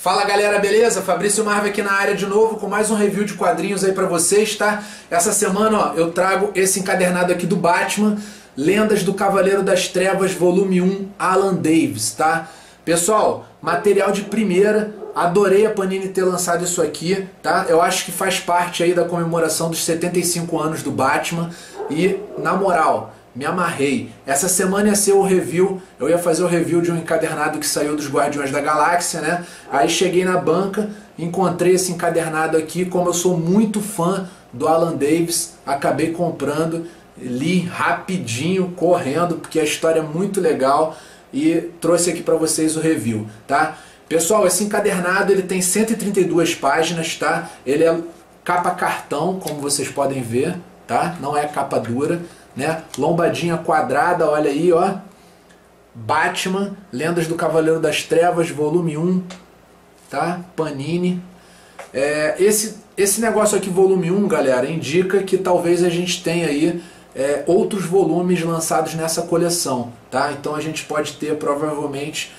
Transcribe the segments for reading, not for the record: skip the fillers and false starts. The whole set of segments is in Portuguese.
Fala galera, beleza? Fabrício Marvel aqui na área de novo com mais um review de quadrinhos aí pra vocês, tá? Essa semana, ó, eu trago esse encadernado aqui do Batman, Lendas do Cavaleiro das Trevas, volume 1, Alan Davis, tá? Pessoal, material de primeira, adorei a Panini ter lançado isso aqui, tá? Eu acho que faz parte aí da comemoração dos 75 anos do Batman e, na moral, me amarrei. Essa semana ia ser o review, eu ia fazer o review de um encadernado que saiu dos Guardiões da Galáxia, né? Aí cheguei na banca, encontrei esse encadernado aqui, como eu sou muito fã do Alan Davis, acabei comprando, li rapidinho, correndo, porque a história é muito legal e trouxe aqui para vocês o review, tá? Pessoal, esse encadernado ele tem 132 páginas, tá? Ele é capa cartão, como vocês podem ver, tá? Não é capa dura, né? Lombadinha quadrada, olha aí, ó. Batman, Lendas do Cavaleiro das Trevas, volume 1, tá? Panini. Esse negócio aqui, volume 1, galera, indica que talvez a gente tenha aí outros volumes lançados nessa coleção, tá? Então a gente pode ter provavelmente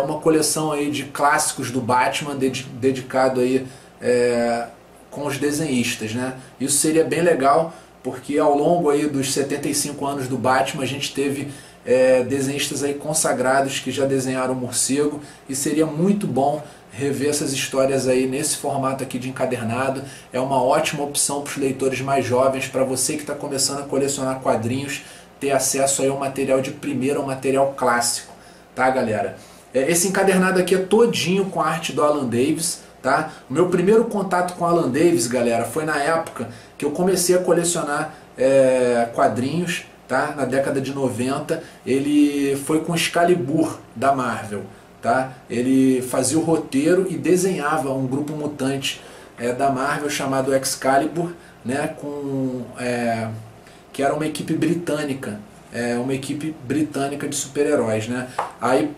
uma coleção aí de clássicos do Batman dedicado aí com os desenhistas, né? Isso seria bem legal, porque ao longo aí dos 75 anos do Batman a gente teve desenhistas aí consagrados que já desenharam o morcego, e seria muito bom rever essas histórias aí nesse formato aqui de encadernado. É uma ótima opção para os leitores mais jovens, para você que está começando a colecionar quadrinhos, ter acesso aí ao material de primeira, ao material clássico, tá galera? Esse encadernado aqui é todinho com a arte do Alan Davis, tá? O meu primeiro contato com Alan Davis, galera, foi na época que eu comecei a colecionar quadrinhos, tá? Na década de 90, ele foi com Excalibur da Marvel, tá? Ele fazia o roteiro e desenhava um grupo mutante da Marvel chamado Excalibur, né? Que era uma equipe britânica, de super-heróis, né? Aí,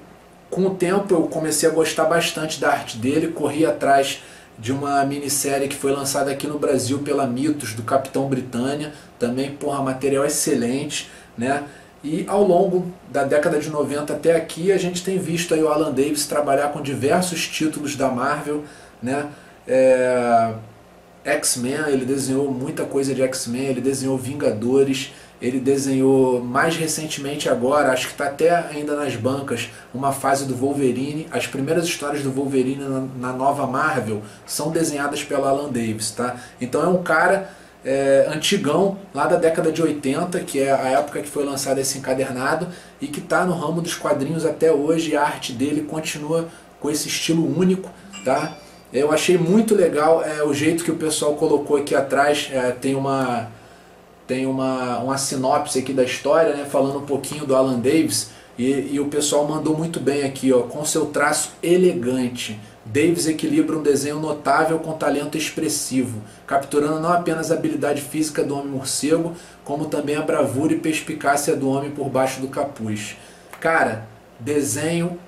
com o tempo, eu comecei a gostar bastante da arte dele, corri atrás de uma minissérie que foi lançada aqui no Brasil pela Mitos, do Capitão Britânia, também, porra, material excelente, né? E ao longo da década de 90 até aqui, a gente tem visto aí o Alan Davis trabalhar com diversos títulos da Marvel, né? X-Men, ele desenhou muita coisa de X-Men, ele desenhou Vingadores, ele desenhou mais recentemente agora, acho que está até ainda nas bancas, uma fase do Wolverine. As primeiras histórias do Wolverine na nova Marvel são desenhadas pelo Alan Davis, tá? Então é um cara antigão, lá da década de 80, que é a época que foi lançado esse encadernado, e que está no ramo dos quadrinhos até hoje, e a arte dele continua com esse estilo único, tá? Eu achei muito legal o jeito que o pessoal colocou aqui atrás, tem uma sinopse aqui da história, né, falando um pouquinho do Alan Davis, e o pessoal mandou muito bem aqui, ó, com seu traço elegante. Davis equilibra um desenho notável com talento expressivo, capturando não apenas a habilidade física do Homem-Morcego, como também a bravura e perspicácia do homem por baixo do capuz. Cara, desenho,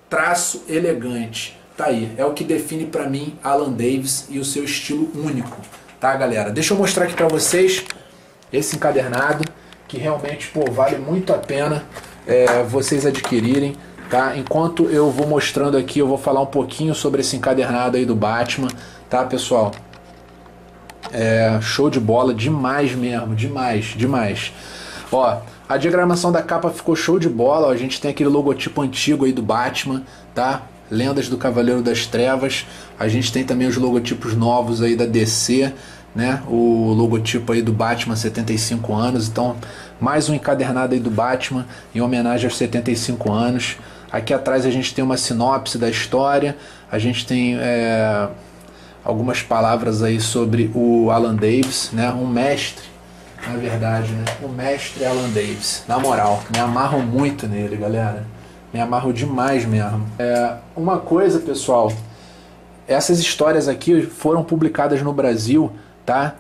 traço elegante, tá aí, é o que define pra mim Alan Davis e o seu estilo único. Tá, galera? Deixa eu mostrar aqui pra vocês esse encadernado, que realmente, pô, vale muito a pena vocês adquirirem, tá? Enquanto eu vou mostrando aqui, eu vou falar um pouquinho sobre esse encadernado aí do Batman, tá, pessoal? Show de bola, demais mesmo, demais. Ó, a diagramação da capa ficou show de bola, ó, a gente tem aquele logotipo antigo aí do Batman, tá? Lendas do Cavaleiro das Trevas. A gente tem também os logotipos novos aí da DC, né? O logotipo aí do Batman 75 anos. Então, mais um encadernado aí do Batman em homenagem aos 75 anos. Aqui atrás a gente tem uma sinopse da história. A gente tem algumas palavras aí sobre o Alan Davis, né? Um mestre, na verdade, né? O mestre Alan Davis. Na moral, me amarro muito nele, galera. Me amarro demais mesmo. Uma coisa, pessoal, essas histórias aqui foram publicadas no Brasil, tá?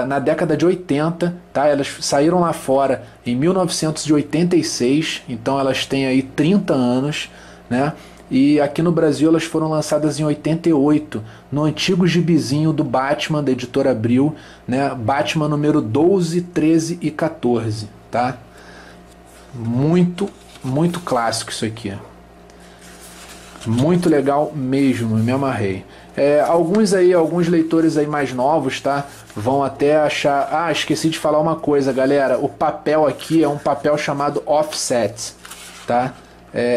Na década de 80, tá? Elas saíram lá fora em 1986, então elas têm aí 30 anos, né? E aqui no Brasil elas foram lançadas em 88, no antigo gibizinho do Batman, da editora Abril, né? Batman número 12, 13 e 14, tá? Muito clássico isso aqui. Muito legal mesmo, me amarrei. Alguns leitores aí mais novos, tá? Vão até achar... Ah, esqueci de falar uma coisa, galera. O papel aqui é um papel chamado offset, tá?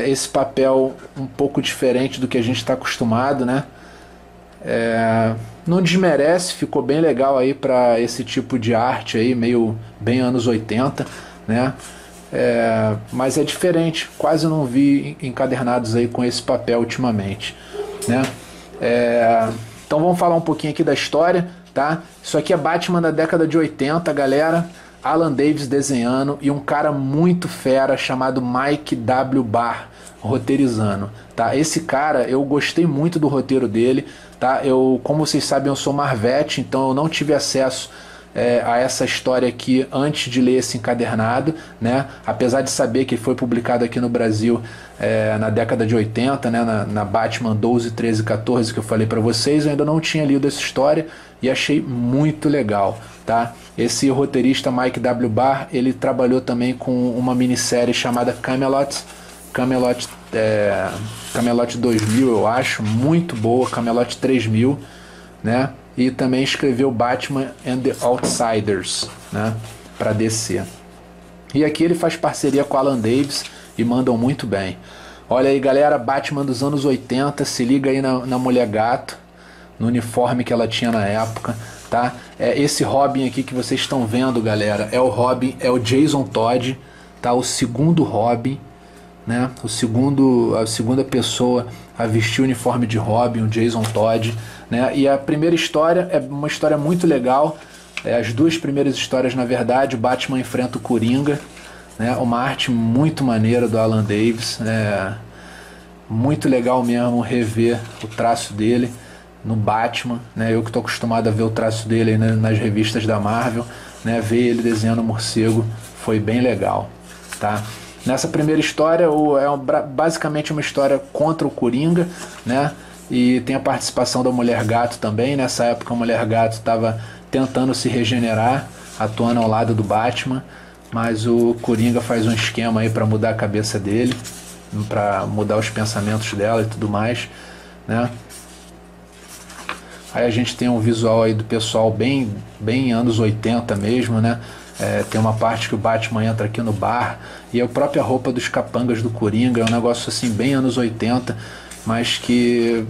Esse papel um pouco diferente do que a gente está acostumado, né? Não desmerece, ficou bem legal aí para esse tipo de arte aí, meio bem anos 80, né? Mas é diferente, quase não vi encadernados aí com esse papel ultimamente, né? Então vamos falar um pouquinho aqui da história, tá? Isso aqui é Batman da década de 80, galera. Alan Davis desenhando e um cara muito fera chamado Mike W. Barr roteirizando, tá? Esse cara, eu gostei muito do roteiro dele, tá? Como vocês sabem, eu sou Marvete, então eu não tive acesso a essa história aqui antes de ler esse encadernado, né? Apesar de saber que foi publicado aqui no Brasil na década de 80, né? na Batman 12, 13, 14 que eu falei para vocês, eu ainda não tinha lido essa história e achei muito legal, tá? Esse roteirista Mike W. Barr, ele trabalhou também com uma minissérie chamada Camelot 2000, eu acho, muito boa, Camelot 3000, né? E também escreveu Batman and the Outsiders, né, para DC. E aqui ele faz parceria com Alan Davis e mandam muito bem. Olha aí, galera, Batman dos anos 80, se liga aí na Mulher Gato, no uniforme que ela tinha na época, tá? Esse Robin aqui que vocês estão vendo, galera, é o Jason Todd, tá? O segundo Robin, né? A segunda pessoa a vestir o uniforme de Robin, o Jason Todd, né? E a primeira história é uma história muito legal. As duas primeiras histórias, na verdade, o Batman enfrenta o Coringa, né? Uma arte muito maneira do Alan Davis, muito legal mesmo rever o traço dele no Batman, né? Eu que estou acostumado a ver o traço dele aí nas revistas da Marvel, né? Ver ele desenhando o morcego foi bem legal, tá? Nessa primeira história basicamente uma história contra o Coringa, né? E tem a participação da Mulher Gato também. Nessa época a Mulher Gato estava tentando se regenerar, atuando ao lado do Batman, mas o Coringa faz um esquema aí para mudar a cabeça dele, para mudar os pensamentos dela e tudo mais, né? Aí a gente tem um visual aí do pessoal bem anos 80 mesmo, né? Tem uma parte que o Batman entra aqui no bar e a própria roupa dos capangas do Coringa é um negócio assim bem anos 80, mas que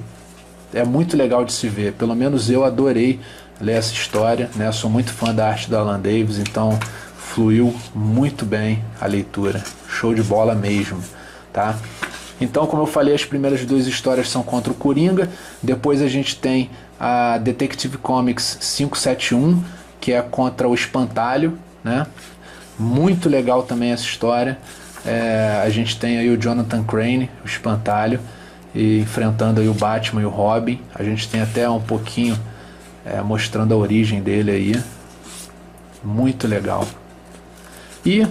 é muito legal de se ver. Pelo menos eu adorei ler essa história, né? Sou muito fã da arte do Alan Davis, então fluiu muito bem a leitura, show de bola mesmo, tá? Então, como eu falei, as primeiras duas histórias são contra o Coringa. Depois a gente tem a Detective Comics 571, que é contra o Espantalho, né? Muito legal também essa história. A gente tem aí o Jonathan Crane, o Espantalho, e enfrentando aí o Batman e o Robin. A gente tem até um pouquinho mostrando a origem dele aí. Muito legal. E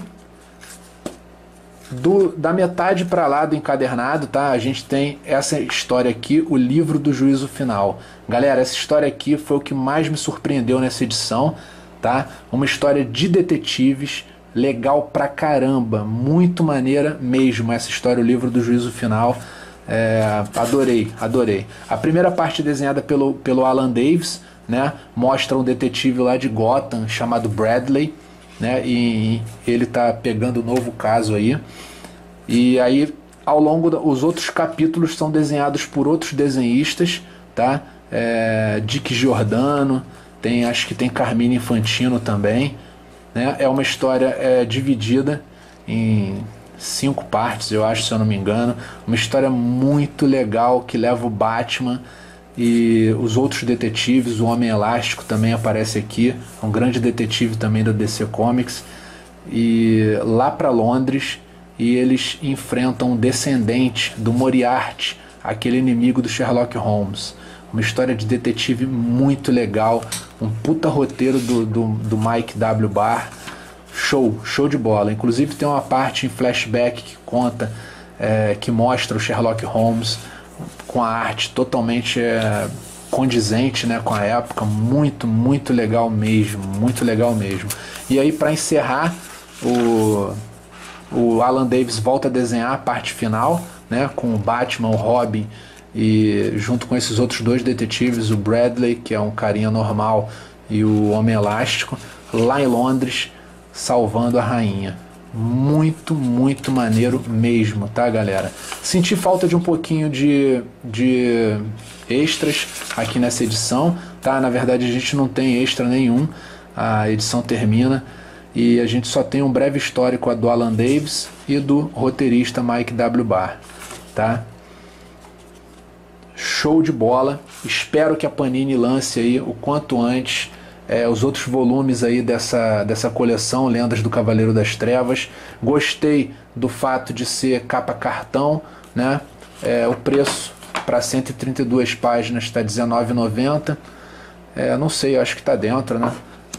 da metade para lá do encadernado, tá? A gente tem essa história aqui, o Livro do Juízo Final. Galera, essa história aqui foi o que mais me surpreendeu nessa edição, tá? Uma história de detetives, legal pra caramba, muito maneira mesmo essa história, o Livro do Juízo Final. Adorei. A primeira parte desenhada pelo Alan Davis, né? Mostra um detetive lá de Gotham chamado Bradley, né? E ele tá pegando um novo caso aí. E aí ao longo os outros capítulos são desenhados por outros desenhistas, tá? Dick Giordano, acho que tem Carmine Infantino também, né? É uma história dividida em 5 partes, eu acho, se eu não me engano. Uma história muito legal que leva o Batman e os outros detetives. O Homem Elástico também aparece aqui, um grande detetive também da DC Comics, e lá para Londres, e eles enfrentam um descendente do Moriarty, aquele inimigo do Sherlock Holmes. Uma história de detetive muito legal, um puta roteiro do Mike W. Barr. Show de bola. Inclusive tem uma parte em flashback que conta, que mostra o Sherlock Holmes com a arte totalmente condizente, né, com a época. Muito legal mesmo, muito legal mesmo. E aí, para encerrar, o Alan Davis volta a desenhar a parte final, né, com o Batman, o Robin, e junto com esses outros dois detetives, o Bradley, que é um carinha normal, e o Homem Elástico, lá em Londres, salvando a rainha. Muito, muito maneiro mesmo, tá, galera? Senti falta de um pouquinho de extras aqui nessa edição, tá? Na verdade a gente não tem extra nenhum, a edição termina e a gente só tem um breve histórico do Alan Davis e do roteirista Mike W. Barr, tá? Show de bola, espero que a Panini lance aí o quanto antes os outros volumes aí dessa coleção Lendas do Cavaleiro das Trevas. Gostei do fato de ser capa cartão, né? O preço para 132 páginas está R$19,90. Não sei, acho que está dentro, né?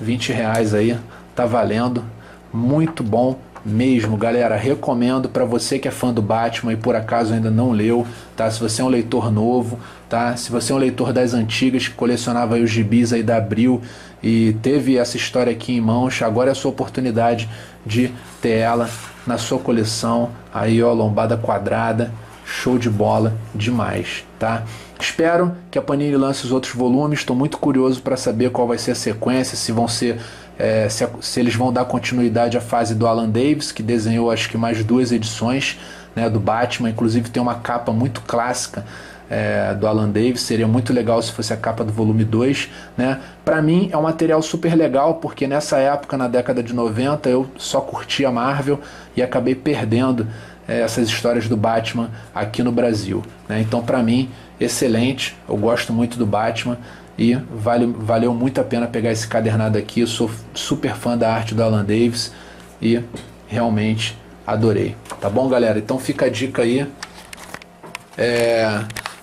R$20 aí, tá valendo. Muito bom mesmo, galera. Recomendo para você que é fã do Batman e por acaso ainda não leu, tá? Se você é um leitor novo, tá? Se você é um leitor das antigas que colecionava aí os gibis aí da Abril e teve essa história aqui em mãos, agora é a sua oportunidade de ter ela na sua coleção. Aí, ó, lombada quadrada, show de bola demais, tá? Espero que a Panini lance os outros volumes. Estou muito curioso para saber qual vai ser a sequência, se vão ser se eles vão dar continuidade à fase do Alan Davis, que desenhou acho que mais 2 edições, né, do Batman. Inclusive tem uma capa muito clássica do Alan Davis. Seria muito legal se fosse a capa do volume 2, né? Para mim é um material super legal, porque nessa época, na década de 90, eu só curtia Marvel e acabei perdendo essas histórias do Batman aqui no Brasil, né? Então para mim, excelente, eu gosto muito do Batman e valeu muito a pena pegar esse cadernado aqui. Eu sou super fã da arte do Alan Davis e realmente adorei, tá bom, galera? Então fica a dica aí,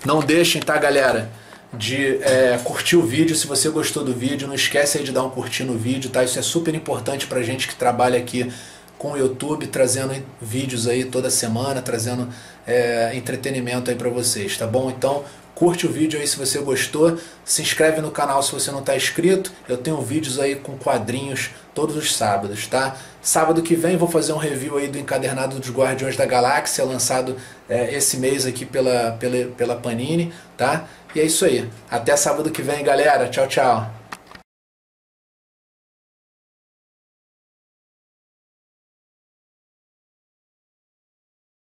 não deixem, tá, galera, de curtir o vídeo. Se você gostou do vídeo, não esquece aí de dar um curtir no vídeo, tá? Isso é super importante pra gente que trabalha aqui com o YouTube, trazendo vídeos aí toda semana, trazendo entretenimento aí pra vocês, tá bom? Então curte o vídeo aí se você gostou, se inscreve no canal se você não está inscrito. Eu tenho vídeos aí com quadrinhos todos os sábados, tá? Sábado que vem vou fazer um review aí do encadernado dos Guardiões da Galáxia, lançado esse mês aqui pela Panini, tá? E é isso aí, até sábado que vem, galera, tchau, tchau.